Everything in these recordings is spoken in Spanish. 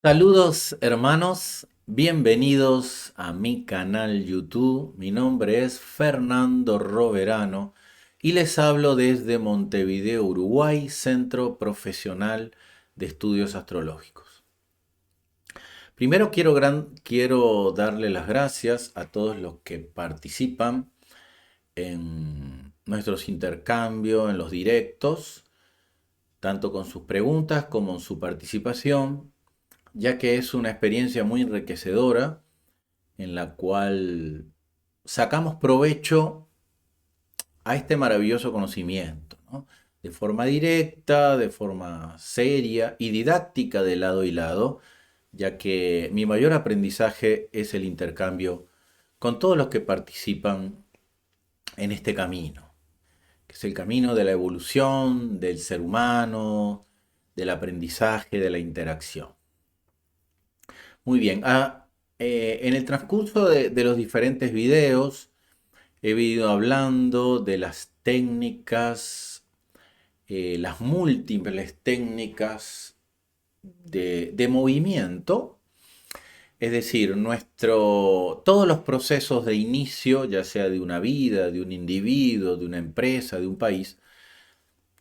Saludos hermanos, bienvenidos a mi canal YouTube. Mi nombre es Fernando Roverano y les hablo desde Montevideo, Uruguay, Centro Profesional de Estudios Astrológicos. Primero quiero darle las gracias a todos los que participan en nuestros intercambios, en los directos, tanto con sus preguntas como en su participación, ya que es una experiencia muy enriquecedora en la cual sacamos provecho a este maravilloso conocimiento, ¿no? De forma directa, de forma seria y didáctica de lado y lado, ya que mi mayor aprendizaje es el intercambio con todos los que participan en este camino, que es el camino de la evolución del ser humano, del aprendizaje, de la interacción. Muy bien, en el transcurso de los diferentes videos he ido hablando de las técnicas, las múltiples técnicas de movimiento, es decir, todos los procesos de inicio, ya sea de una vida, de un individuo, de una empresa, de un país,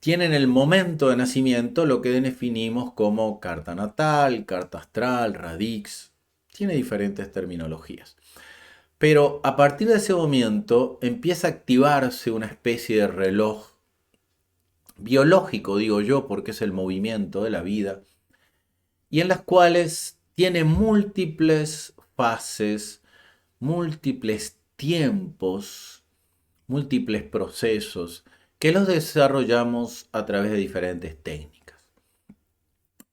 tienen el momento de nacimiento, lo que definimos como carta natal, carta astral, radix, tiene diferentes terminologías. Pero a partir de ese momento empieza a activarse una especie de reloj biológico, digo yo, porque es el movimiento de la vida, y en las cuales tiene múltiples fases, múltiples tiempos, múltiples procesos, que los desarrollamos a través de diferentes técnicas.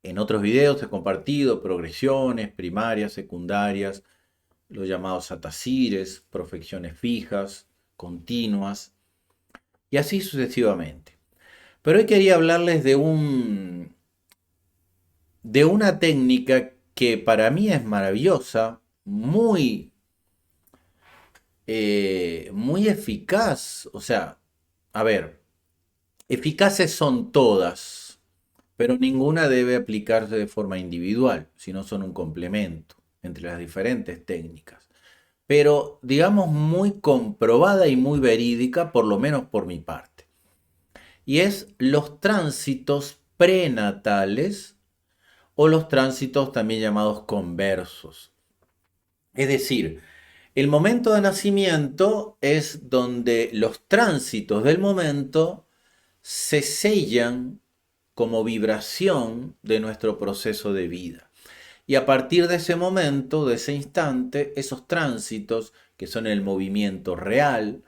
En otros videos he compartido progresiones primarias, secundarias, los llamados atasires, profecciones fijas, continuas, y así sucesivamente. Pero hoy quería hablarles de una técnica que para mí es maravillosa, muy eficaz. O sea, a ver, eficaces son todas, pero ninguna debe aplicarse de forma individual, sino son un complemento entre las diferentes técnicas. Pero digamos muy comprobada y muy verídica, por lo menos por mi parte. Y es los tránsitos prenatales o los tránsitos también llamados conversos. Es decir, el momento de nacimiento es donde los tránsitos del momento se sellan como vibración de nuestro proceso de vida. Y a partir de ese momento, de ese instante, esos tránsitos, que son el movimiento real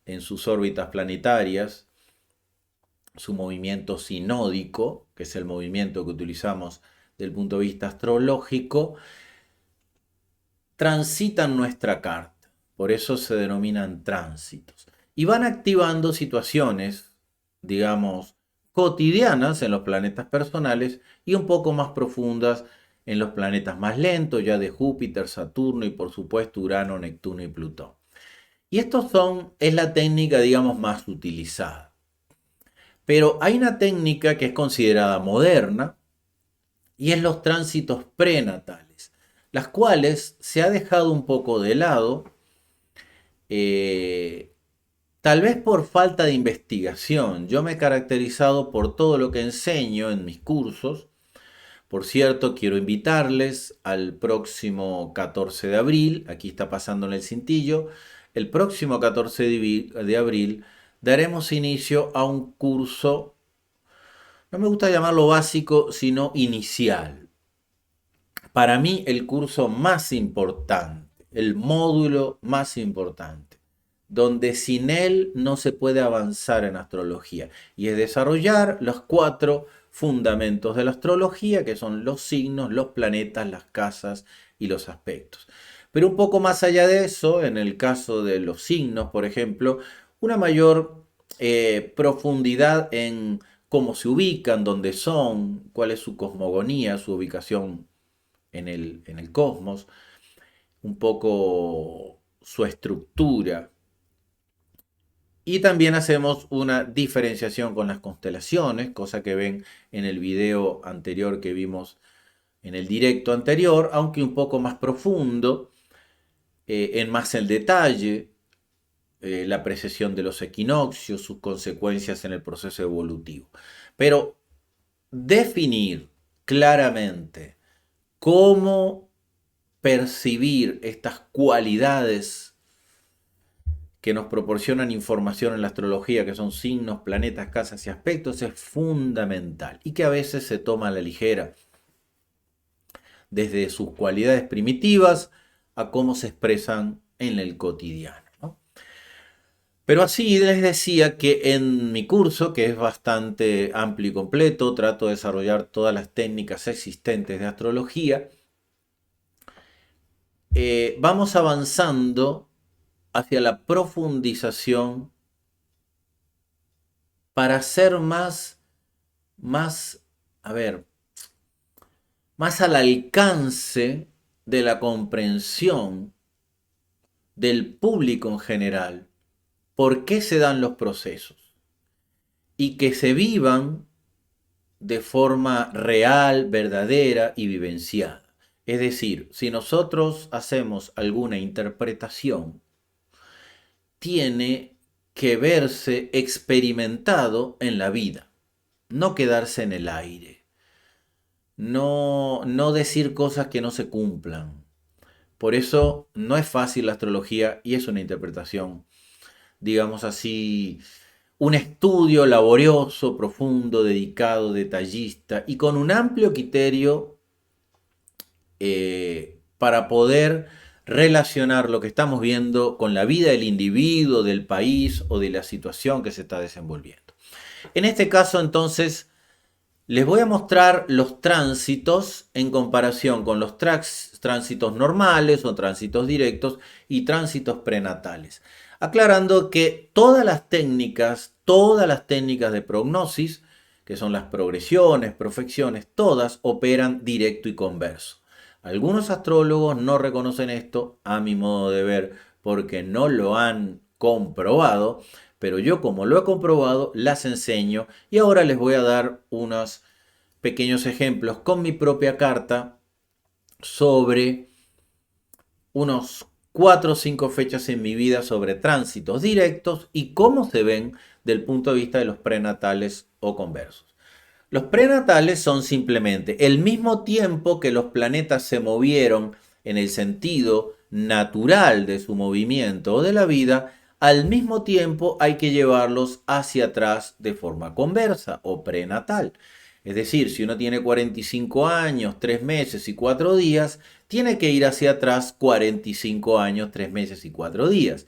en sus órbitas planetarias, su movimiento sinódico, que es el movimiento que utilizamos desde el punto de vista astrológico, transitan nuestra carta. Por eso se denominan tránsitos. Y van activando situaciones, digamos, cotidianas en los planetas personales y un poco más profundas en los planetas más lentos, ya de Júpiter, Saturno y por supuesto Urano, Neptuno y Plutón. Y es la técnica, digamos, más utilizada. Pero hay una técnica que es considerada moderna y es los tránsitos prenatales, las cuales se ha dejado un poco de lado, eh, tal vez por falta de investigación. Yo me he caracterizado por todo lo que enseño en mis cursos. Por cierto, quiero invitarles al próximo 14 de abril, aquí está pasando en el cintillo, el próximo 14 de abril daremos inicio a un curso, no me gusta llamarlo básico, sino inicial. Para mí el curso más importante, el módulo más importante, donde sin él no se puede avanzar en astrología, y es desarrollar los 4 fundamentos de la astrología, que son los signos, los planetas, las casas y los aspectos. Pero un poco más allá de eso, en el caso de los signos, por ejemplo, una mayor profundidad en cómo se ubican, dónde son, cuál es su cosmogonía, su ubicación en el cosmos, un poco su estructura. Y también hacemos una diferenciación con las constelaciones, cosa que ven en el video anterior que vimos en el directo anterior, aunque un poco más profundo, en más el detalle, la precesión de los equinoccios, sus consecuencias en el proceso evolutivo. Pero definir claramente cómo percibir estas cualidades que nos proporcionan información en la astrología, que son signos, planetas, casas y aspectos, es fundamental y que a veces se toma a la ligera, desde sus cualidades primitivas a cómo se expresan en el cotidiano, ¿no? Pero así les decía que en mi curso, que es bastante amplio y completo, trato de desarrollar todas las técnicas existentes de astrología, vamos avanzando hacia la profundización para ser más, a ver, más al alcance de la comprensión del público en general, por qué se dan los procesos y que se vivan de forma real, verdadera y vivenciada. Es decir, si nosotros hacemos alguna interpretación, tiene que verse experimentado en la vida, no quedarse en el aire, no decir cosas que no se cumplan. Por eso no es fácil la astrología y es una interpretación, digamos así, un estudio laborioso, profundo, dedicado, detallista y con un amplio criterio para poder relacionar lo que estamos viendo con la vida del individuo, del país o de la situación que se está desenvolviendo. En este caso, entonces, les voy a mostrar los tránsitos en comparación con los tránsitos normales o tránsitos directos y tránsitos prenatales. Aclarando que todas las técnicas de prognosis, que son las progresiones, profecciones, todas operan directo y converso. Algunos astrólogos no reconocen esto, a mi modo de ver, porque no lo han comprobado, pero yo como lo he comprobado, las enseño y ahora les voy a dar unos pequeños ejemplos con mi propia carta sobre unos 4 o 5 fechas en mi vida sobre tránsitos directos y cómo se ven del punto de vista de los prenatales o conversos. Los prenatales son simplemente el mismo tiempo que los planetas se movieron en el sentido natural de su movimiento o de la vida, al mismo tiempo hay que llevarlos hacia atrás de forma conversa o prenatal. Es decir, si uno tiene 45 años, 3 meses y 4 días, tiene que ir hacia atrás 45 años, 3 meses y 4 días.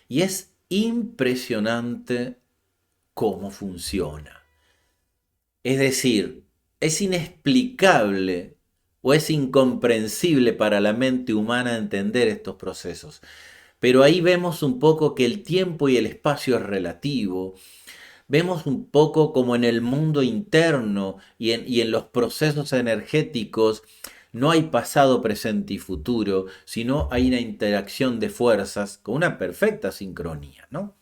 Y es impresionante cómo funciona. Es decir, es inexplicable o es incomprensible para la mente humana entender estos procesos. Pero ahí vemos un poco que el tiempo y el espacio es relativo. Vemos un poco como en el mundo interno y en los procesos energéticos no hay pasado, presente y futuro, sino hay una interacción de fuerzas con una perfecta sincronía, ¿no?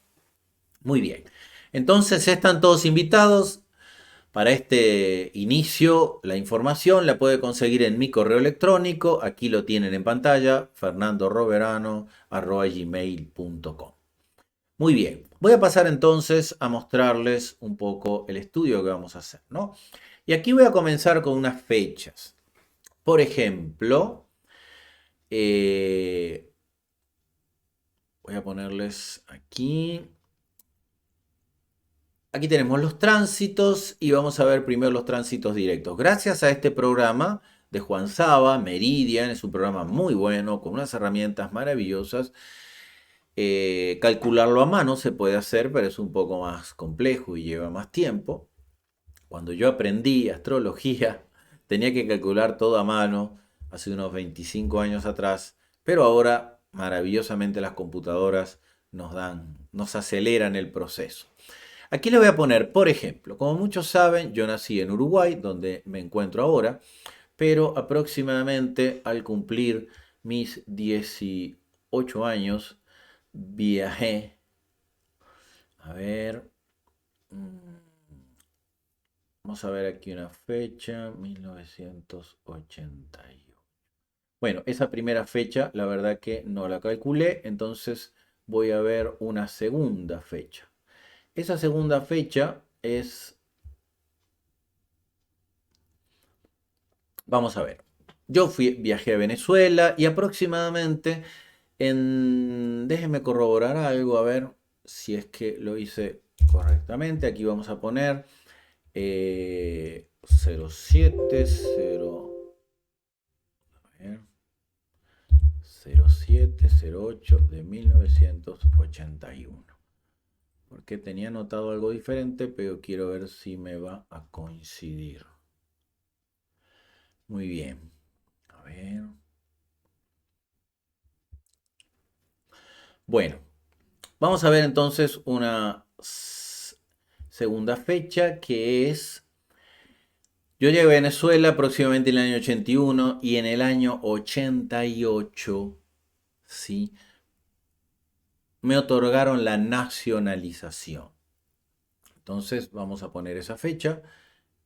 Muy bien. Entonces están todos invitados. Para este inicio, la información la puede conseguir en mi correo electrónico. Aquí lo tienen en pantalla, fernandoroverano@gmail.com. Muy bien, voy a pasar entonces a mostrarles un poco el estudio que vamos a hacer, ¿no? Y aquí voy a comenzar con unas fechas. Por ejemplo, voy a ponerles aquí. Aquí tenemos los tránsitos y vamos a ver primero los tránsitos directos. Gracias a este programa de Juan Saba, Meridian, es un programa muy bueno, con unas herramientas maravillosas. Calcularlo a mano se puede hacer, pero es un poco más complejo y lleva más tiempo. Cuando yo aprendí astrología, tenía que calcular todo a mano hace unos 25 años atrás, pero ahora maravillosamente las computadoras nos aceleran el proceso. Aquí le voy a poner, por ejemplo, como muchos saben, yo nací en Uruguay, donde me encuentro ahora, pero aproximadamente al cumplir mis 18 años, viajé, a ver, Vamos a ver aquí una fecha, 1981. Bueno, esa primera fecha, la verdad que no la calculé, entonces voy a ver una segunda fecha. Esa segunda fecha es, vamos a ver, viajé a Venezuela y aproximadamente déjenme corroborar algo, a ver si es que lo hice correctamente. Aquí vamos a poner 07, 0, a ver, 0708 de 1981. Porque tenía anotado algo diferente, pero quiero ver si me va a coincidir. Muy bien. A ver. Bueno, vamos a ver entonces una segunda fecha que es... Yo llegué a Venezuela aproximadamente en el año 81 y en el año 88, ¿sí? Me otorgaron la nacionalización. Entonces vamos a poner esa fecha,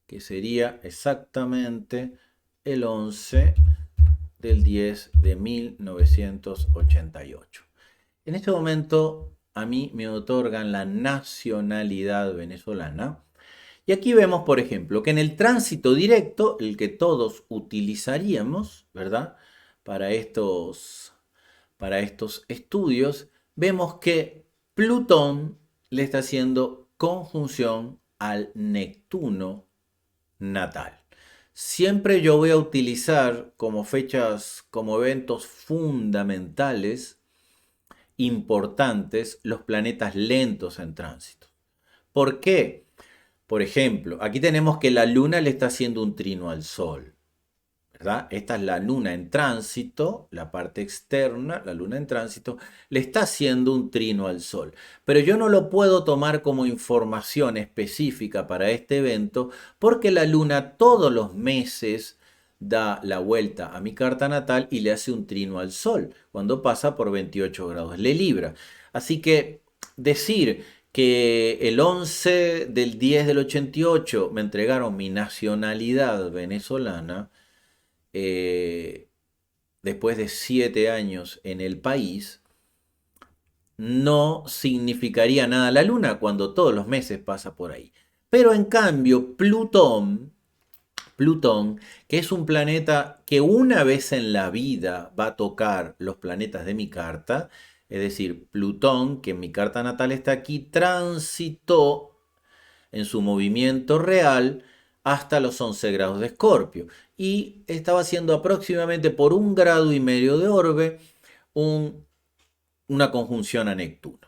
que sería exactamente el 11 del 10 de 1988. En este momento a mí me otorgan la nacionalidad venezolana. Y aquí vemos, por ejemplo, que en el tránsito directo, el que todos utilizaríamos, ¿verdad? Para para estos estudios, vemos que Plutón le está haciendo conjunción al Neptuno natal. Siempre yo voy a utilizar como fechas, como eventos fundamentales, importantes, los planetas lentos en tránsito. ¿Por qué? Por ejemplo, aquí tenemos que la luna le está haciendo un trino al sol, ¿verdad? Esta es la luna en tránsito, la parte externa, la luna en tránsito, le está haciendo un trino al sol. Pero yo no lo puedo tomar como información específica para este evento porque la luna todos los meses da la vuelta a mi carta natal y le hace un trino al sol cuando pasa por 28 grados de Libra. Así que decir que el 11 del 10 del 88 me entregaron mi nacionalidad venezolana, eh, después de 7 años en el país, no significaría nada la Luna cuando todos los meses pasa por ahí. Pero en cambio, Plutón, que es un planeta que una vez en la vida va a tocar los planetas de mi carta, es decir, Plutón, que en mi carta natal está aquí, transitó en su movimiento real hasta los 11 grados de Escorpio y estaba haciendo aproximadamente por 1,5 grados de orbe una conjunción a Neptuno.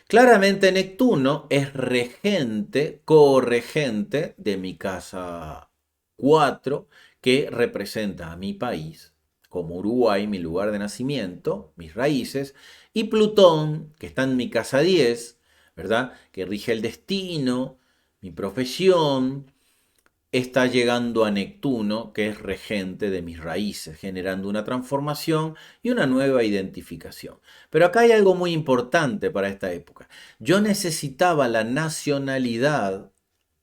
Claramente Neptuno es regente, corregente de mi casa 4, que representa a mi país, como Uruguay, mi lugar de nacimiento, mis raíces, y Plutón, que está en mi casa 10, ¿verdad? Que rige el destino, mi profesión, está llegando a Neptuno, que es regente de mis raíces, generando una transformación y una nueva identificación. Pero acá hay algo muy importante para esta época. Yo necesitaba la nacionalidad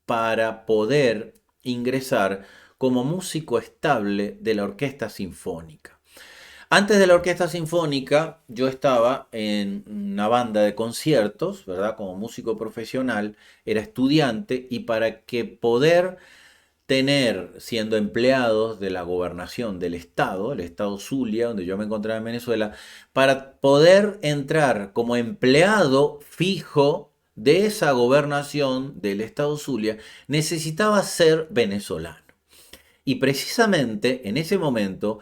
para poder ingresar como músico estable de la orquesta sinfónica. Antes de la orquesta sinfónica, yo estaba en una banda de conciertos, ¿verdad? Como músico profesional, era estudiante y para que poder tener, siendo empleados de la gobernación del estado, el estado Zulia, donde yo me encontraba en Venezuela, para poder entrar como empleado fijo de esa gobernación del estado Zulia, necesitaba ser venezolano. Y precisamente en ese momento,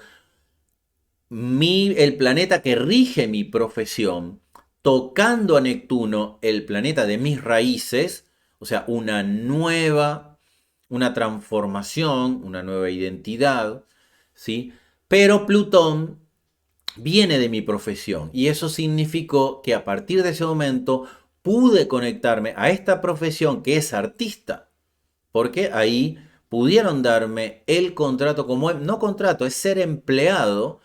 el planeta que rige mi profesión, tocando a Neptuno, el planeta de mis raíces, o sea, una transformación, una nueva identidad, ¿sí? Pero Plutón viene de mi profesión y eso significó que a partir de ese momento pude conectarme a esta profesión que es artista, porque ahí pudieron darme el contrato como, no contrato, es ser empleado.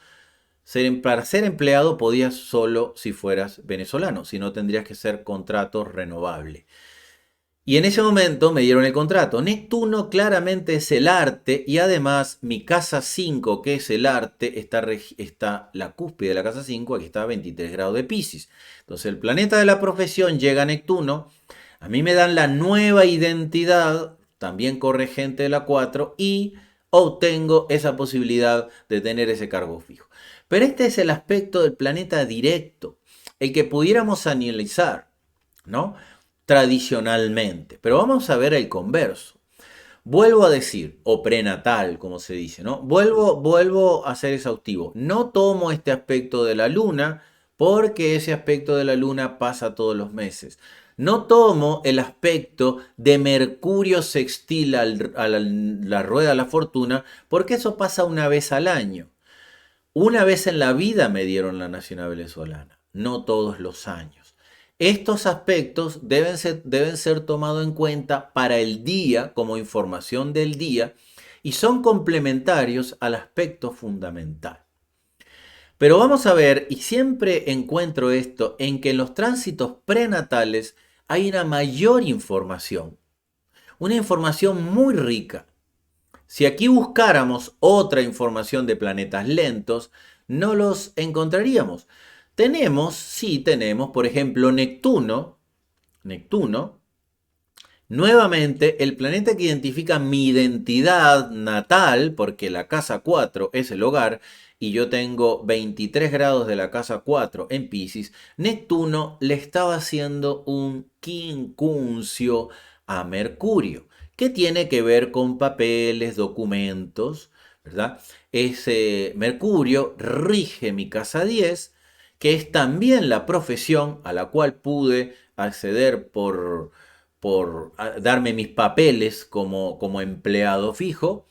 Para ser empleado podías solo si fueras venezolano, si no tendrías que ser contrato renovable. Y en ese momento me dieron el contrato. Neptuno claramente es el arte y además mi casa 5, que es el arte, está la cúspide de la casa 5, aquí está a 23 grados de Piscis. Entonces el planeta de la profesión llega a Neptuno, a mí me dan la nueva identidad, también corregente de la 4, y obtengo esa posibilidad de tener ese cargo fijo. Pero este es el aspecto del planeta directo, el que pudiéramos analizar, ¿no? Tradicionalmente. Pero vamos a ver el converso. Vuelvo a decir, o prenatal, como se dice, ¿no? Vuelvo a ser exhaustivo. No tomo este aspecto de la luna porque ese aspecto de la luna pasa todos los meses. No tomo el aspecto de Mercurio sextil a la rueda de la fortuna porque eso pasa una vez al año. Una vez en la vida me dieron la nacional venezolana, no todos los años. Estos aspectos deben ser tomados en cuenta para el día, como información del día, y son complementarios al aspecto fundamental. Pero vamos a ver, y siempre encuentro esto, en que en los tránsitos prenatales hay una información muy rica. Si aquí buscáramos otra información de planetas lentos, no los encontraríamos. Sí tenemos, por ejemplo, Neptuno, nuevamente el planeta que identifica mi identidad natal, porque la casa 4 es el hogar, y yo tengo 23 grados de la casa 4 en Piscis, Neptuno le estaba haciendo un quincuncio a Mercurio, que tiene que ver con papeles, documentos, ¿verdad? Ese Mercurio rige mi casa 10, que es también la profesión a la cual pude acceder por darme mis papeles como empleado fijo,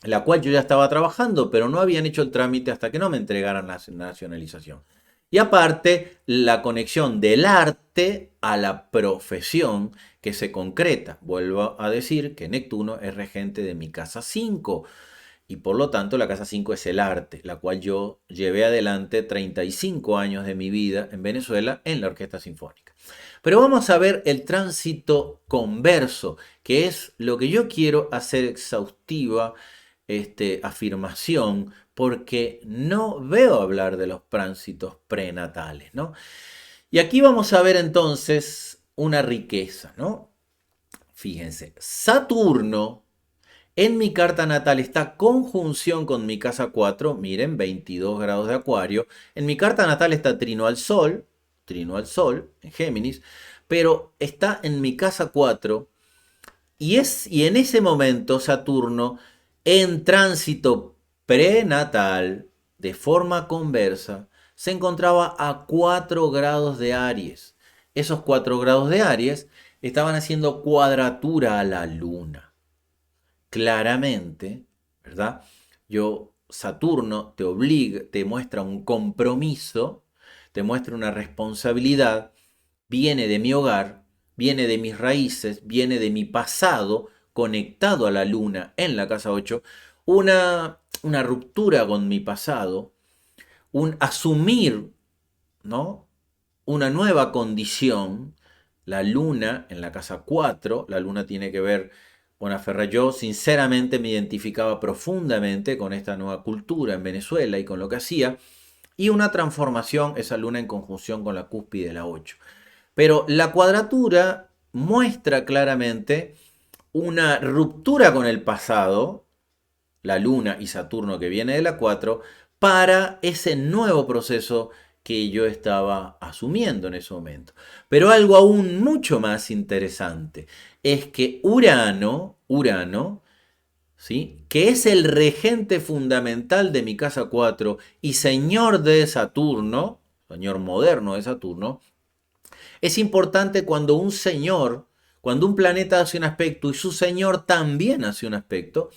la cual yo ya estaba trabajando, pero no habían hecho el trámite hasta que no me entregaran la nacionalización. Y aparte, la conexión del arte a la profesión que se concreta. Vuelvo a decir que Neptuno es regente de mi casa 5 y por lo tanto la casa 5 es el arte, la cual yo llevé adelante 35 años de mi vida en Venezuela en la Orquesta Sinfónica. Pero vamos a ver el tránsito converso, que es lo que yo quiero hacer exhaustiva afirmación, porque no veo hablar de los tránsitos prenatales, ¿no? Y aquí vamos a ver entonces una riqueza, ¿no? Fíjense, Saturno en mi carta natal está conjunción con mi casa 4, miren, 22 grados de Acuario. En mi carta natal está trino al Sol, en Géminis, pero está en mi casa 4 y en ese momento Saturno en tránsito prenatal de forma conversa se encontraba a 4 grados de Aries. Esos 4 grados de Aries estaban haciendo cuadratura a la luna. Claramente, ¿verdad? Saturno te obliga, te muestra un compromiso, te muestra una responsabilidad, viene de mi hogar, viene de mis raíces, viene de mi pasado, conectado a la luna en la casa 8, una ruptura con mi pasado, un asumir, ¿no? Una nueva condición, la luna en la casa 4, la luna tiene que ver con Aferra. Yo sinceramente me identificaba profundamente con esta nueva cultura en Venezuela y con lo que hacía, y una transformación, esa luna en conjunción con la cúspide de la 8. Pero la cuadratura muestra claramente una ruptura con el pasado, la Luna y Saturno que viene de la 4, para ese nuevo proceso que yo estaba asumiendo en ese momento. Pero algo aún mucho más interesante es que Urano, ¿sí? Que es el regente fundamental de mi casa 4 y señor de Saturno, señor moderno de Saturno, es importante cuando un planeta hace un aspecto y su señor también hace un aspecto.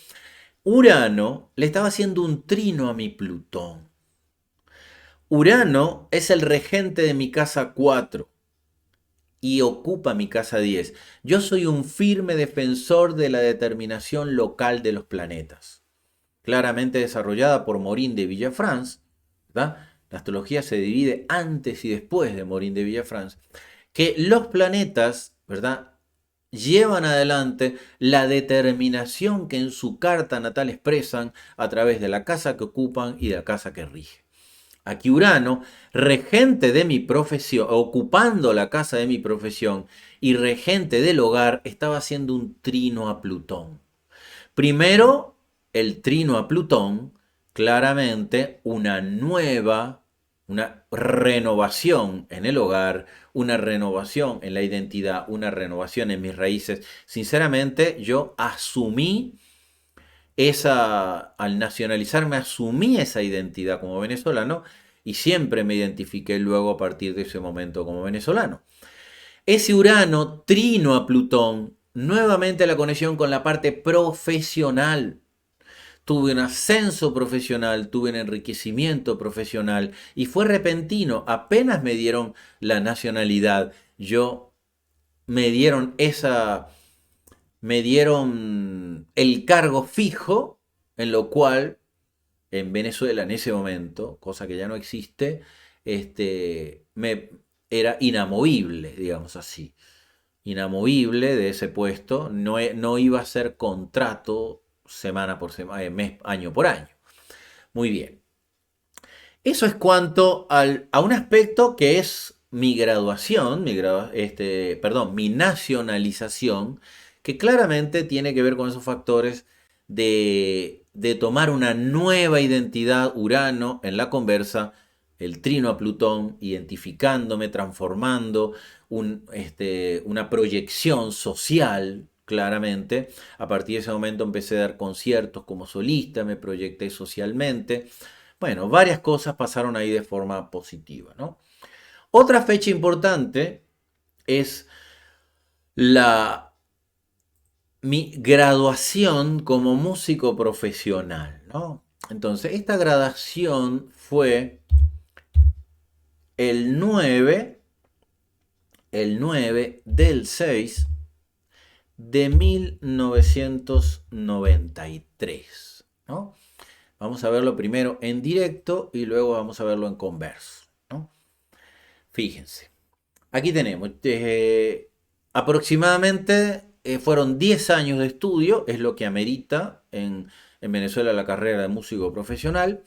Urano le estaba haciendo un trino a mi Plutón. Urano es el regente de mi casa 4 y ocupa mi casa 10. Yo soy un firme defensor de la determinación local de los planetas, claramente desarrollada por Morin de Villafrance, ¿verdad? La astrología se divide antes y después de Morin de Villafrance, que los planetas, ¿verdad? llevan adelante la determinación que en su carta natal expresan a través de la casa que ocupan y de la casa que rige. Aquí Urano, regente de mi profesión, ocupando la casa de mi profesión y regente del hogar, estaba haciendo un trino a Plutón. Primero, el trino a Plutón, claramente una renovación en el hogar, una renovación en la identidad, una renovación en mis raíces. Sinceramente, yo asumí al nacionalizarme, asumí esa identidad como venezolano y siempre me identifiqué luego a partir de ese momento como venezolano. Ese Urano trino a Plutón, nuevamente la conexión con la parte profesional. Tuve un ascenso profesional, tuve un enriquecimiento profesional y fue repentino. Apenas me dieron la nacionalidad, me dieron me dieron el cargo fijo, en lo cual en Venezuela en ese momento, cosa que ya no existe, era inamovible, digamos así. Inamovible de ese puesto, no iba a ser contrato semana por semana, año por año. Muy bien. Eso es cuanto a un aspecto que es mi graduación, mi nacionalización, que claramente tiene que ver con esos factores de tomar una nueva identidad Urano en la conversa, el trino a Plutón, identificándome, transformando una proyección social, claramente. A partir de ese momento empecé a dar conciertos como solista, me proyecté socialmente. Bueno, varias cosas pasaron ahí de forma positiva, ¿no? Otra fecha importante es mi graduación como músico profesional, ¿no? Entonces, esta graduación fue el 9 del 6 de 1993, ¿no? Vamos a verlo primero en directo y luego vamos a verlo en converso, ¿no? Fíjense, aquí tenemos aproximadamente fueron 10 años de estudio, es lo que amerita en Venezuela la carrera de músico profesional.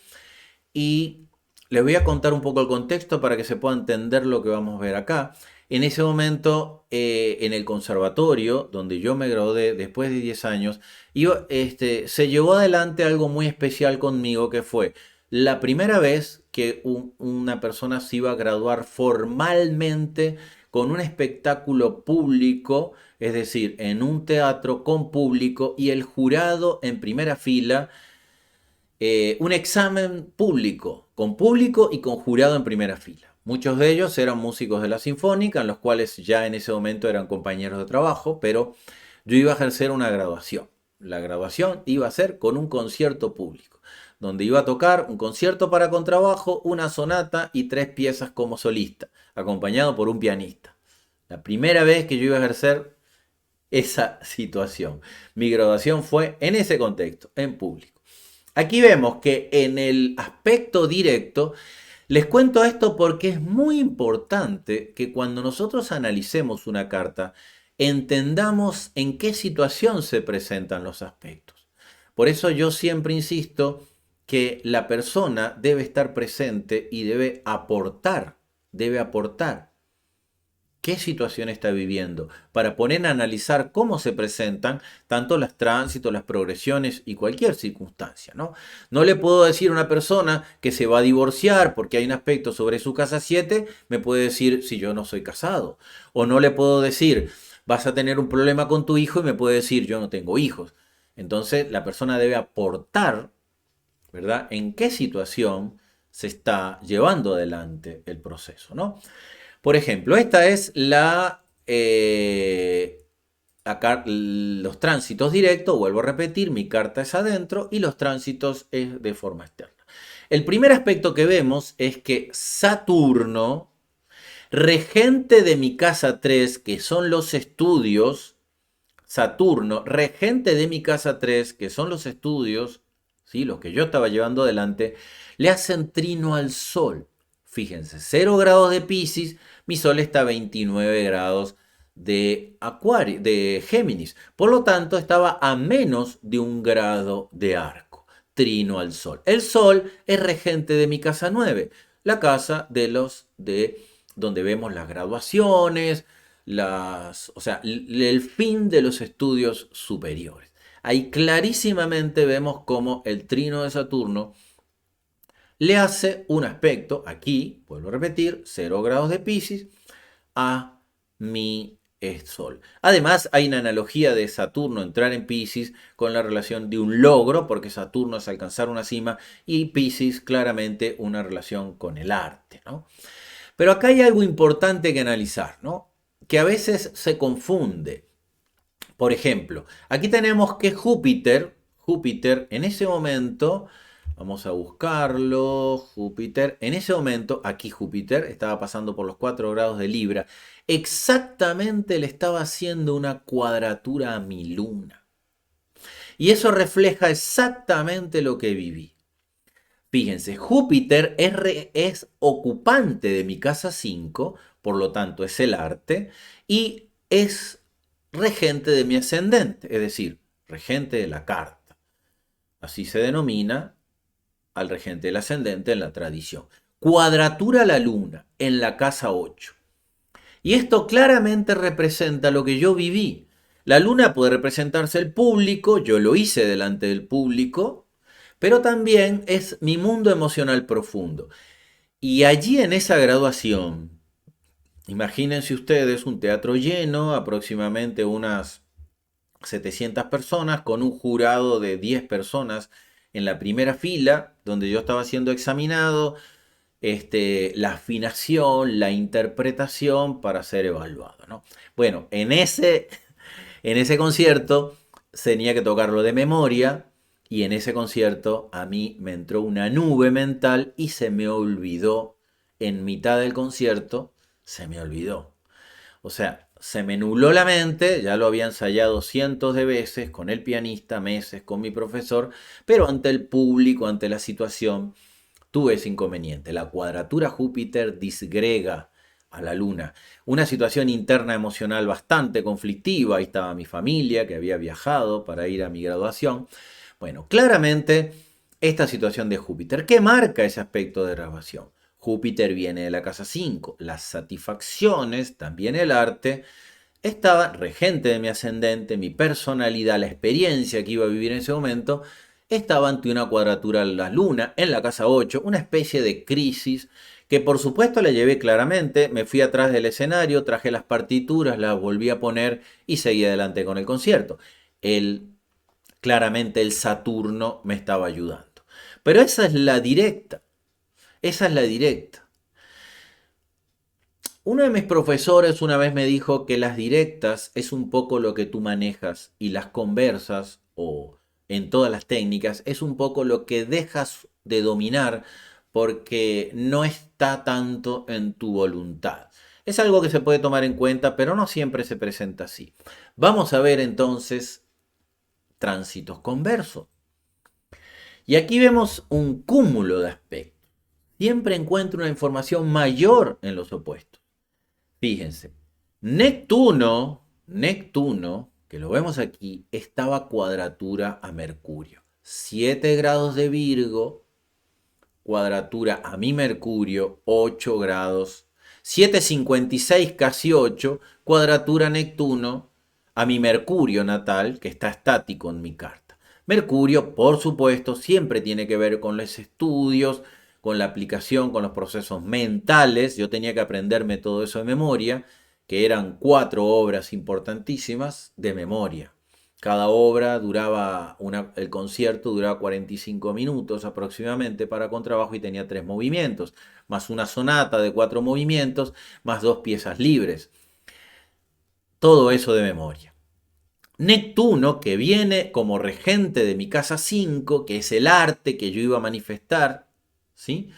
Y les voy a contar un poco el contexto para que se pueda entender lo que vamos a ver acá. En ese momento, en el conservatorio, donde yo me gradué después de 10 años, se llevó adelante algo muy especial conmigo, que fue la primera vez que una persona se iba a graduar formalmente con un espectáculo público, es decir, en un teatro con público y el jurado en primera fila, un examen público, con público y con jurado en primera fila. Muchos de ellos eran músicos de la Sinfónica, en los cuales ya en ese momento eran compañeros de trabajo, pero yo iba a ejercer una graduación. La graduación iba a ser con un concierto público, donde iba a tocar un concierto para contrabajo, una sonata y 3 piezas como solista, acompañado por un pianista. La primera vez que yo iba a ejercer esa situación. Mi graduación fue en ese contexto, en público. Aquí vemos que en el aspecto directo, les cuento esto porque es muy importante que cuando nosotros analicemos una carta, entendamos en qué situación se presentan los aspectos. Por eso yo siempre insisto que la persona debe estar presente y debe aportar qué situación está viviendo, para poner a analizar cómo se presentan tanto los tránsitos, las progresiones y cualquier circunstancia, ¿no? No le puedo decir a una persona que se va a divorciar porque hay un aspecto sobre su casa 7, me puede decir si yo no soy casado. O no le puedo decir, vas a tener un problema con tu hijo y me puede decir, yo no tengo hijos. Entonces la persona debe aportar, ¿verdad? En qué situación se está llevando adelante el proceso, ¿no? Por ejemplo, esta es los tránsitos directos, vuelvo a repetir, mi carta es adentro y los tránsitos es de forma externa. El primer aspecto que vemos es que Saturno, regente de mi casa 3, que son los estudios, Saturno, regente de mi casa 3, que son los estudios, ¿sí? Los que yo estaba llevando adelante, le hacen trino al Sol. Fíjense, 0 grados de Piscis, mi Sol está a 29 grados de Géminis. Por lo tanto, estaba a menos de 1 grado de arco, trino al Sol. El Sol es regente de mi casa 9, la casa de donde vemos las graduaciones, o sea, el fin de los estudios superiores. Ahí clarísimamente vemos cómo el trino de Saturno le hace un aspecto, aquí, vuelvo a repetir, 0 grados de Piscis, a mi Sol. Además, hay una analogía de Saturno entrar en Piscis con la relación de un logro, porque Saturno es alcanzar una cima y Piscis claramente una relación con el arte, ¿no? Pero acá hay algo importante que analizar, ¿no? Que a veces se confunde. Por ejemplo, aquí tenemos que Júpiter en ese momento, vamos a buscarlo, Júpiter, en ese momento, aquí Júpiter estaba pasando por los 4 grados de Libra, exactamente le estaba haciendo una cuadratura a mi luna. Y eso refleja exactamente lo que viví. Fíjense, Júpiter es ocupante de mi casa 5, por lo tanto es el arte, y es regente de mi ascendente, es decir, regente de la carta. Así se denomina al regente del ascendente en la tradición. Cuadratura la luna en la casa 8. Y esto claramente representa lo que yo viví. La luna puede representarse el público, yo lo hice delante del público, pero también es mi mundo emocional profundo. Y allí en esa graduación, imagínense ustedes un teatro lleno, aproximadamente unas 700 personas, con un jurado de 10 personas en la primera fila, donde yo estaba siendo examinado, la afinación, la interpretación para ser evaluado, ¿no? Bueno, en ese concierto tenía que tocarlo de memoria y en ese concierto a mí me entró una nube mental y se me olvidó, en mitad del concierto, se me olvidó. O sea, se me nubló la mente, ya lo había ensayado cientos de veces con el pianista, meses con mi profesor, pero ante el público, ante la situación, tuve ese inconveniente. La cuadratura Júpiter disgrega a la luna. Una situación interna emocional bastante conflictiva. Ahí estaba mi familia que había viajado para ir a mi graduación. Bueno, claramente esta situación de Júpiter, ¿qué marca ese aspecto de graduación? Júpiter viene de la casa 5. Las satisfacciones, también el arte, estaba regente de mi ascendente, mi personalidad, la experiencia que iba a vivir en ese momento, estaba ante una cuadratura a la luna en la casa 8, una especie de crisis que por supuesto la llevé claramente, me fui atrás del escenario, traje las partituras, las volví a poner y seguí adelante con el concierto. Claramente el Saturno me estaba ayudando. Pero esa es la directa, esa es la directa. Uno de mis profesores una vez me dijo que las directas es un poco lo que tú manejas y las conversas o en todas las técnicas es un poco lo que dejas de dominar porque no está tanto en tu voluntad. Es algo que se puede tomar en cuenta, pero no siempre se presenta así. Vamos a ver entonces tránsitos conversos. Y aquí vemos un cúmulo de aspectos. Siempre encuentro una información mayor en los opuestos. Fíjense, Neptuno, que lo vemos aquí, estaba cuadratura a Mercurio. 7 grados de Virgo, cuadratura a mi Mercurio, 8 grados. 7,56, casi 8, cuadratura Neptuno a mi Mercurio natal, que está estático en mi carta. Mercurio, por supuesto, siempre tiene que ver con los estudios, con la aplicación, con los procesos mentales. Yo tenía que aprenderme todo eso de memoria, que eran 4 obras importantísimas de memoria. Cada obra el concierto duraba 45 minutos aproximadamente para contrabajo y tenía 3 movimientos, más una sonata de 4 movimientos, más 2 piezas libres. Todo eso de memoria. Neptuno, que viene como regente de mi casa 5, que es el arte que yo iba a manifestar, ¿sí?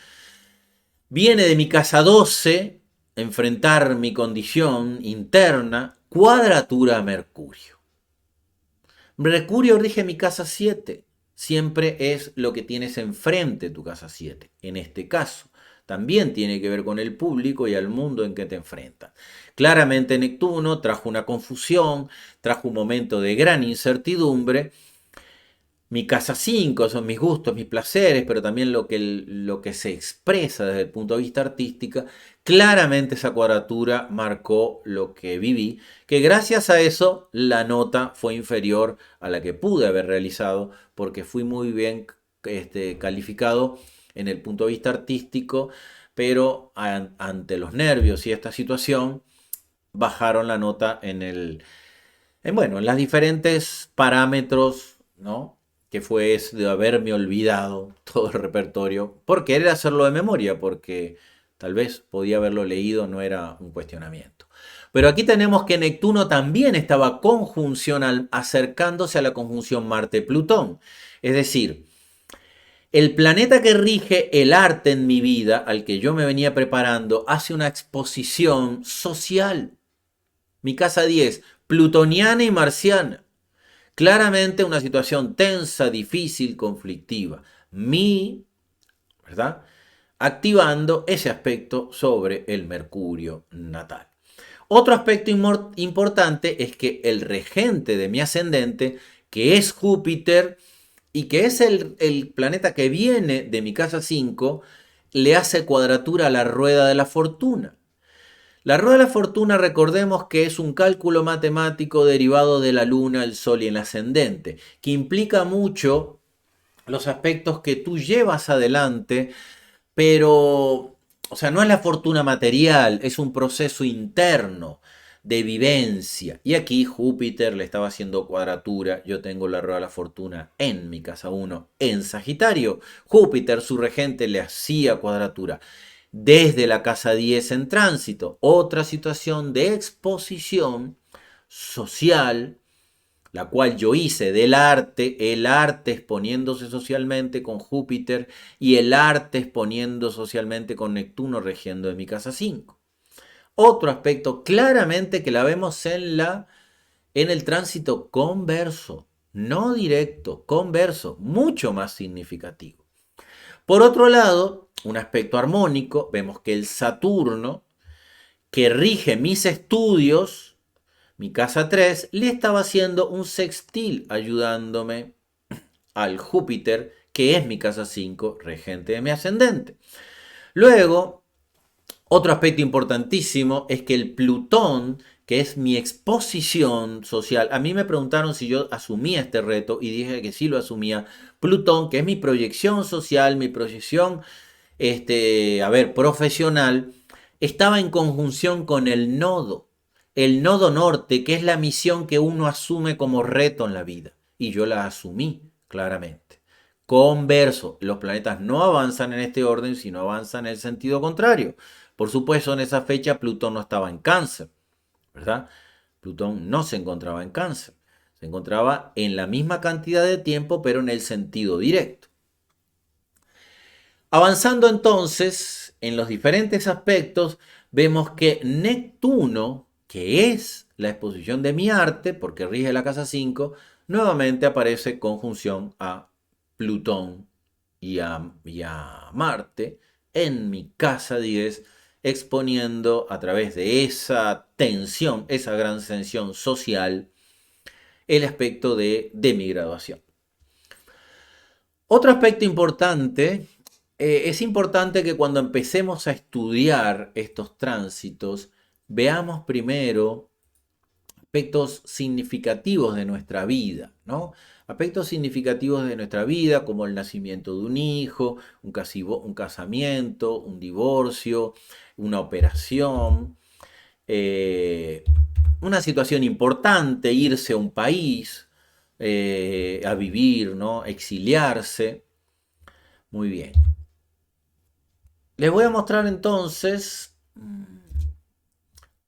Viene de mi casa 12, enfrentar mi condición interna, cuadratura a Mercurio. Mercurio rige mi casa 7. Siempre es lo que tienes enfrente de tu casa 7. En este caso, también tiene que ver con el público y al mundo en que te enfrentas. Claramente Neptuno trajo una confusión, trajo un momento de gran incertidumbre. Mi casa 5 son mis gustos, mis placeres, pero también lo que se expresa desde el punto de vista artístico. Claramente esa cuadratura marcó lo que viví, que gracias a eso la nota fue inferior a la que pude haber realizado, porque fui muy bien calificado en el punto de vista artístico, pero ante los nervios y esta situación bajaron la nota en las diferentes parámetros, ¿no? Que fue eso de haberme olvidado todo el repertorio por querer hacerlo de memoria, porque tal vez podía haberlo leído, no era un cuestionamiento. Pero aquí tenemos que Neptuno también estaba conjuncional, acercándose a la conjunción Marte-Plutón. Es decir, el planeta que rige el arte en mi vida, al que yo me venía preparando, hace una exposición social. Mi casa 10, plutoniana y marciana. Claramente una situación tensa, difícil, conflictiva. ¿Verdad? Activando ese aspecto sobre el Mercurio natal. Otro aspecto importante es que el regente de mi ascendente, que es Júpiter y que es el planeta que viene de mi casa 5, le hace cuadratura a la rueda de la fortuna. La rueda de la fortuna, recordemos que es un cálculo matemático derivado de la luna, el sol y el ascendente, que implica mucho los aspectos que tú llevas adelante, pero, o sea, no es la fortuna material, es un proceso interno de vivencia. Y aquí Júpiter le estaba haciendo cuadratura. Yo tengo la rueda de la fortuna en mi casa 1 en Sagitario. Júpiter, su regente, le hacía cuadratura desde la casa 10 en tránsito. Otra situación de exposición social, la cual yo hice del arte, el arte exponiéndose socialmente con Júpiter y el arte exponiendo socialmente con Neptuno regiendo en mi casa 5. Otro aspecto claramente que la vemos en el tránsito converso, no directo, converso, mucho más significativo. Por otro lado, un aspecto armónico, vemos que el Saturno, que rige mis estudios, mi casa 3, le estaba haciendo un sextil ayudándome al Júpiter, que es mi casa 5, regente de mi ascendente. Luego, otro aspecto importantísimo es que el Plutón, que es mi exposición social, a mí me preguntaron si yo asumía este reto y dije que sí lo asumía. Plutón, que es mi proyección social, mi proyección profesional, estaba en conjunción con el nodo norte, que es la misión que uno asume como reto en la vida. Y yo la asumí claramente. Converso, los planetas no avanzan en este orden, sino avanzan en el sentido contrario. Por supuesto, en esa fecha Plutón no estaba en Cáncer, ¿verdad? Plutón no se encontraba en Cáncer. Se encontraba en la misma cantidad de tiempo, pero en el sentido directo. Avanzando entonces en los diferentes aspectos, vemos que Neptuno, que es la exposición de mi arte, porque rige la casa 5, nuevamente aparece conjunción a Plutón y a Marte en mi casa 10, exponiendo a través de esa tensión, esa gran tensión social, el aspecto de mi graduación. Otro aspecto importante, es importante que cuando empecemos a estudiar estos tránsitos, veamos primero aspectos significativos de nuestra vida, ¿no? Aspectos significativos de nuestra vida, como el nacimiento de un hijo, un casamiento, un divorcio, una operación, una situación importante, irse a un país, a vivir, ¿no? Exiliarse. Muy bien. Les voy a mostrar entonces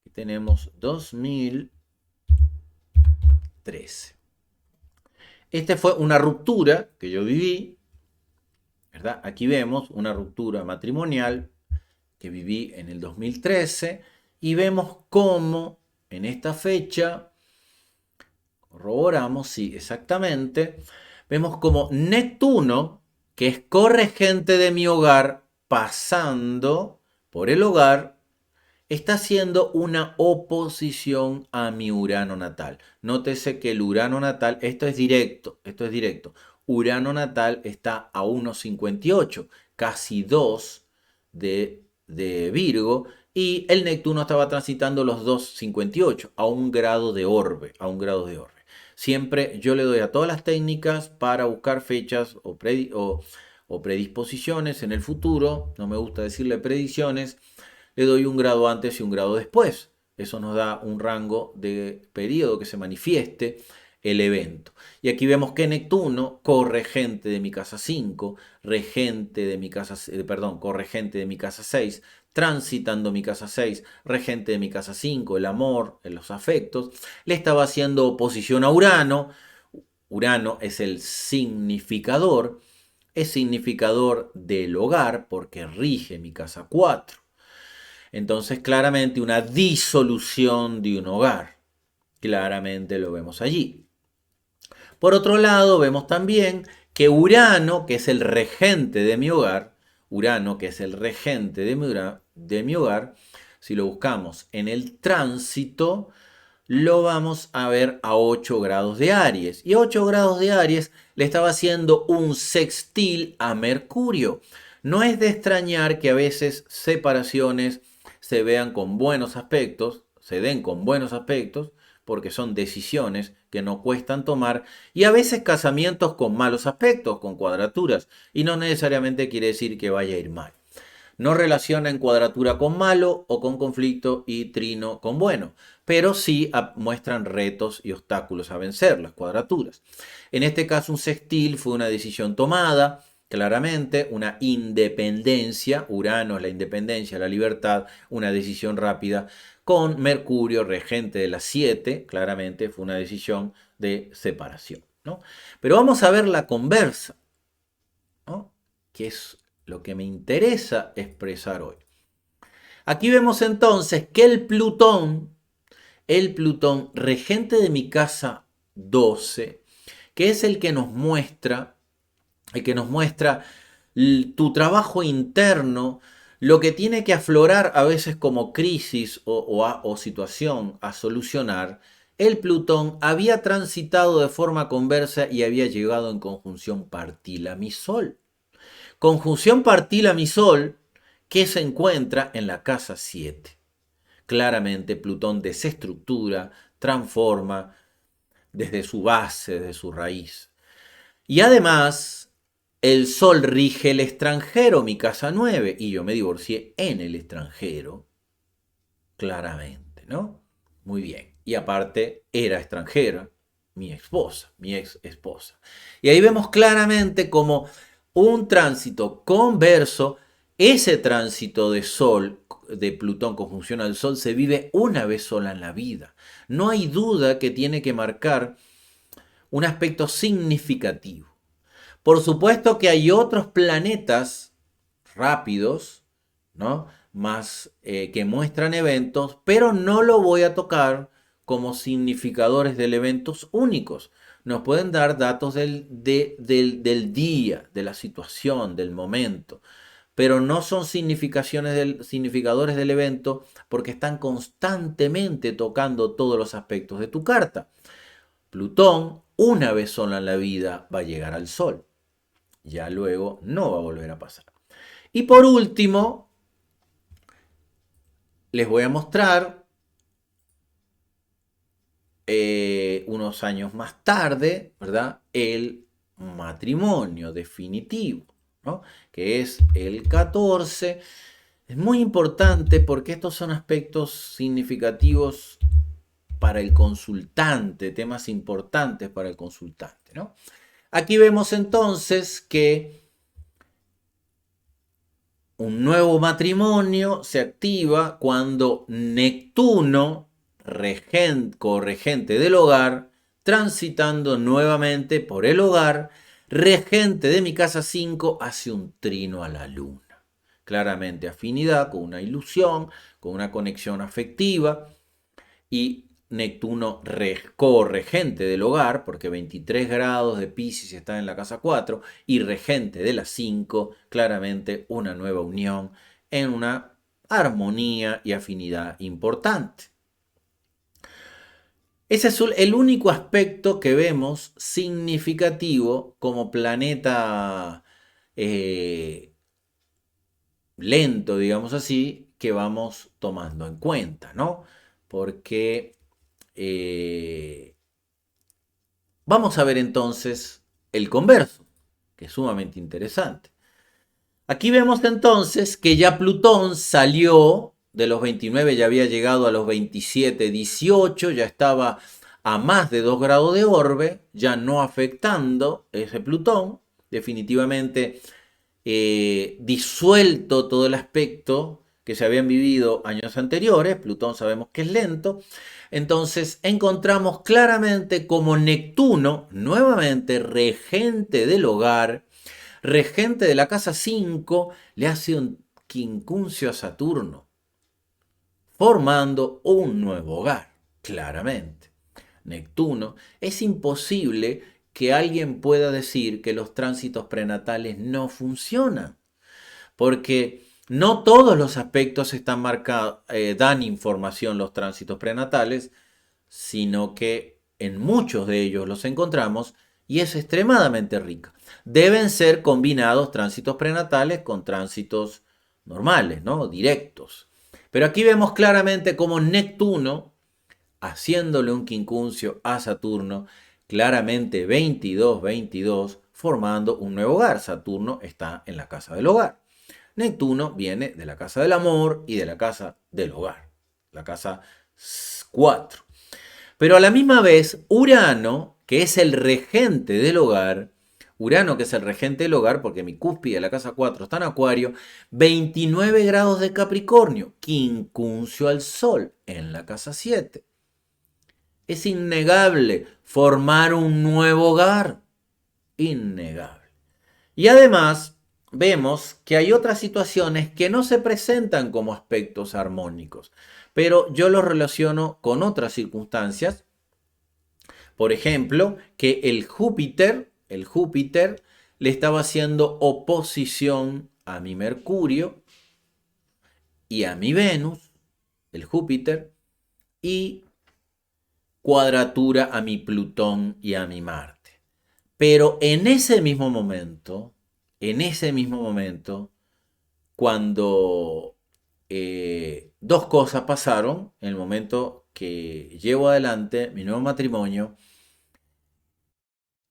que tenemos 2013. Esta fue una ruptura que yo viví, ¿verdad? Aquí vemos una ruptura matrimonial que viví en el 2013 y vemos cómo en esta fecha, corroboramos, sí, exactamente, vemos como Neptuno, que es corregente de mi hogar, pasando por el hogar, está haciendo una oposición a mi Urano natal. Nótese que el Urano natal, esto es directo. Urano natal está a 1,58, casi 2 de Virgo, y el Neptuno estaba transitando los 2,58, a 1 grado de orbe, Siempre yo le doy a todas las técnicas para buscar fechas o predisposiciones en el futuro, no me gusta decirle predicciones, le doy 1 grado antes y 1 grado después. Eso nos da un rango de periodo que se manifieste el evento. Y aquí vemos que Neptuno, corregente de mi casa 5, regente de mi casa, corregente de mi casa 6, transitando mi casa 6, regente de mi casa 5, el amor, los afectos, le estaba haciendo oposición a Urano. Urano es el significador, es significador del hogar porque rige mi casa 4. Entonces, claramente una disolución de un hogar. Claramente lo vemos allí. Por otro lado, vemos también que Urano, que es el regente de mi hogar, si lo buscamos en el tránsito, lo vamos a ver a 8 grados de Aries. Y 8 grados de Aries le estaba haciendo un sextil a Mercurio. No es de extrañar que a veces separaciones se vean con buenos aspectos, se den con buenos aspectos, porque son decisiones que no cuestan tomar, y a veces casamientos con malos aspectos, con cuadraturas, y no necesariamente quiere decir que vaya a ir mal. No relaciona en cuadratura con malo o con conflicto y trino con bueno, pero sí muestran retos y obstáculos a vencer, las cuadraturas. En este caso un sextil fue una decisión tomada, claramente, una independencia, Urano es la independencia, la libertad, una decisión rápida, con Mercurio, regente de las 7, claramente fue una decisión de separación, ¿no? Pero vamos a ver la conversa, ¿no? Que es lo que me interesa expresar hoy. Aquí vemos entonces que el Plutón, regente de mi casa 12, que es el que nos muestra tu trabajo interno, lo que tiene que aflorar a veces como crisis o situación a solucionar. El Plutón había transitado de forma conversa y había llegado en conjunción partila mi Sol. Conjunción partila mi Sol que se encuentra en la casa 7. Claramente Plutón desestructura, transforma desde su base, desde su raíz. Y además, el Sol rige el extranjero, mi casa 9, y yo me divorcié en el extranjero, claramente, ¿no? Muy bien. Y aparte, era extranjera, mi esposa, mi ex esposa. Y ahí vemos claramente como un tránsito converso, ese tránsito de Sol, de Plutón conjunción al Sol, se vive una vez sola en la vida. No hay duda que tiene que marcar un aspecto significativo. Por supuesto que hay otros planetas rápidos, ¿no? Más que muestran eventos, pero no lo voy a tocar como significadores de eventos únicos. Nos pueden dar datos del día, de la situación, del momento, pero no son significadores del evento porque están constantemente tocando todos los aspectos de tu carta. Plutón, una vez sola en la vida, va a llegar al Sol. Ya luego no va a volver a pasar. Y por último, les voy a mostrar unos años más tarde, ¿verdad? El matrimonio definitivo, ¿no? Que es el 14. Es muy importante porque estos son aspectos significativos para el consultante, temas importantes para el consultante, ¿no? Aquí vemos entonces que un nuevo matrimonio se activa cuando Neptuno, corregente del hogar, transitando nuevamente por el hogar, regente de mi casa 5, hace un trino a la luna. Claramente afinidad con una ilusión, con una conexión afectiva, y Neptuno corregente del hogar, porque 23 grados de Piscis está en la casa 4 y regente de la 5, claramente una nueva unión en una armonía y afinidad importante. Ese es el único aspecto que vemos significativo como planeta lento, digamos así, que vamos tomando en cuenta, ¿no? Porque vamos a ver entonces el converso, que es sumamente interesante. Aquí vemos entonces que ya Plutón salió de los 29, ya había llegado a los 27, 18, ya estaba a más de 2 grados de orbe, ya no afectando ese Plutón, definitivamente disuelto todo el aspecto que se habían vivido años anteriores. Plutón sabemos que es lento. Entonces encontramos claramente como Neptuno, nuevamente regente del hogar, regente de la casa 5, le hace un quincuncio a Saturno, formando un nuevo hogar, claramente. Neptuno, es imposible que alguien pueda decir que los tránsitos prenatales no funcionan, porque no todos los aspectos están marcados, dan información los tránsitos prenatales, sino que en muchos de ellos los encontramos y es extremadamente rica. Deben ser combinados tránsitos prenatales con tránsitos normales, ¿no? Directos. Pero aquí vemos claramente cómo Neptuno, haciéndole un quincuncio a Saturno, claramente 22-22, formando un nuevo hogar. Saturno está en la casa del hogar. Neptuno viene de la casa del amor y de la casa del hogar, la casa 4. Pero a la misma vez, Urano, que es el regente del hogar, Urano, que es el regente del hogar, porque mi cúspide de la casa 4 está en Acuario, 29 grados de Capricornio, quincuncio al Sol en la casa 7. Es innegable formar un nuevo hogar. Innegable. Y además, vemos que hay otras situaciones que no se presentan como aspectos armónicos, pero yo los relaciono con otras circunstancias. Por ejemplo, que el Júpiter le estaba haciendo oposición a mi Mercurio y a mi Venus, el Júpiter, y cuadratura a mi Plutón y a mi Marte. Pero en ese mismo momento, cuando dos cosas pasaron, en el momento que llevo adelante mi nuevo matrimonio,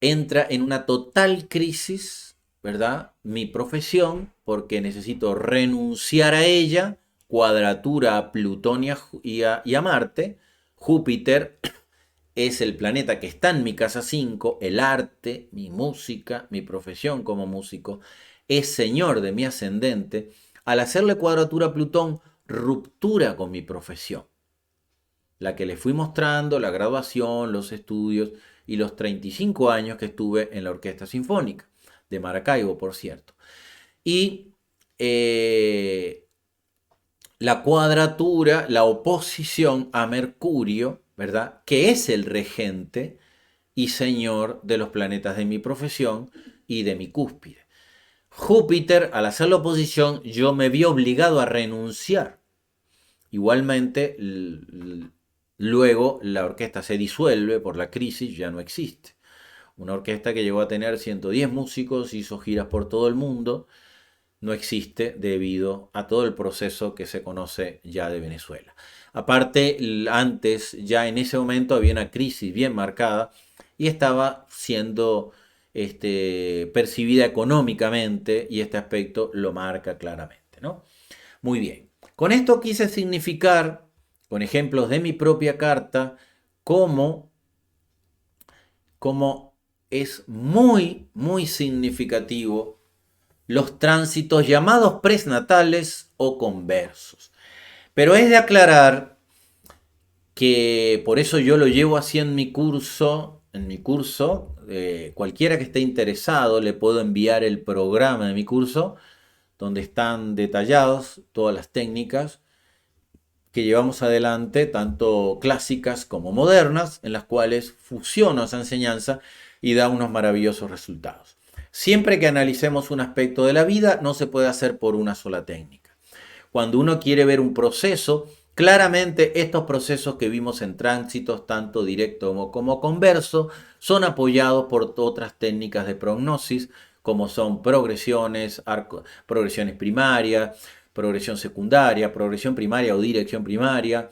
entra en una total crisis, ¿verdad? Mi profesión, porque necesito renunciar a ella, cuadratura a Plutón y a Marte. Júpiter es el planeta que está en mi casa 5, el arte, mi música, mi profesión como músico, es señor de mi ascendente. Al hacerle cuadratura a Plutón, ruptura con mi profesión, la que le fui mostrando, la graduación, los estudios y los 35 años que estuve en la Orquesta Sinfónica, de Maracaibo, por cierto. Y la cuadratura, la oposición a Mercurio, ¿verdad? Que es el regente y señor de los planetas de mi profesión y de mi cúspide. Júpiter, al hacer la oposición, yo me vi obligado a renunciar. Igualmente, luego la orquesta se disuelve por la crisis, ya no existe. Una orquesta que llegó a tener 110 músicos, hizo giras por todo el mundo, no existe debido a todo el proceso que se conoce ya de Venezuela. Aparte, antes, ya en ese momento había una crisis bien marcada y estaba siendo percibida económicamente y este aspecto lo marca claramente, ¿no? Muy bien. Con esto quise significar, con ejemplos de mi propia carta, cómo es muy, muy significativo los tránsitos llamados presnatales o conversos. Pero es de aclarar que por eso yo lo llevo así en mi curso. Cualquiera que esté interesado le puedo enviar el programa de mi curso donde están detallados todas las técnicas que llevamos adelante, tanto clásicas como modernas, en las cuales fusiona esa enseñanza y da unos maravillosos resultados. Siempre que analicemos un aspecto de la vida, no se puede hacer por una sola técnica. Cuando uno quiere ver un proceso, claramente estos procesos que vimos en tránsitos, tanto directo como converso, son apoyados por otras técnicas de prognosis, como son progresiones, progresiones primarias, progresión secundaria, progresión primaria o dirección primaria,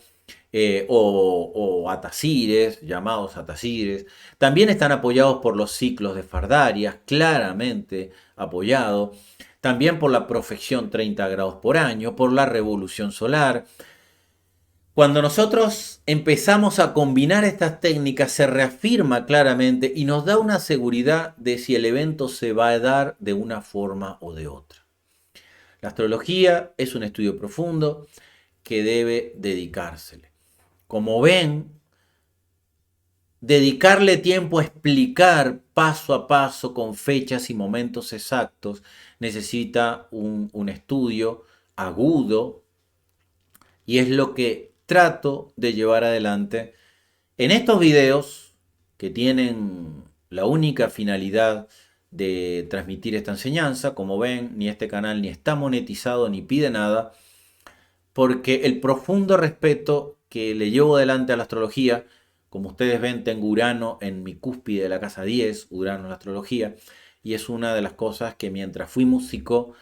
o atasires, llamados atasires. También están apoyados por los ciclos de Fardarias, claramente apoyados. También por la profección 30 grados por año, por la revolución solar. Cuando nosotros empezamos a combinar estas técnicas, se reafirma claramente y nos da una seguridad de si el evento se va a dar de una forma o de otra. La astrología es un estudio profundo que debe dedicársele. Como ven, dedicarle tiempo a explicar paso a paso con fechas y momentos exactos necesita un estudio agudo y es lo que trato de llevar adelante en estos videos que tienen la única finalidad de transmitir esta enseñanza. Como ven, ni este canal ni está monetizado ni pide nada, porque el profundo respeto que le llevo adelante a la astrología, como ustedes ven, tengo Urano en mi cúspide de la casa 10, Urano en la astrología, y es una de las cosas que mientras fui músico,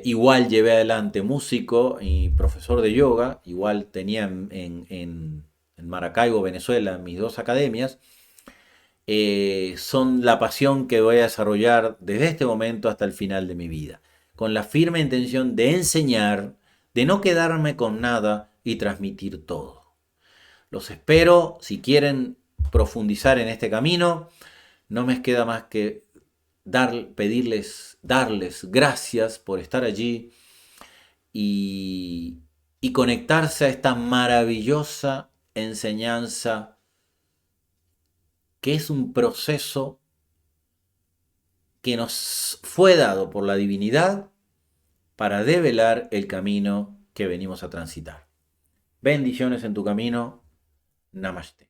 igual llevé adelante músico y profesor de yoga, igual tenía en Maracaibo, Venezuela, mis dos academias. Son la pasión que voy a desarrollar desde este momento hasta el final de mi vida, con la firme intención de enseñar, de no quedarme con nada y transmitir todo. Los espero, si quieren profundizar en este camino, no me queda más que darles gracias por estar allí y, y conectarse a esta maravillosa enseñanza que es un proceso que nos fue dado por la divinidad para develar el camino que venimos a transitar. Bendiciones en tu camino. Namaste.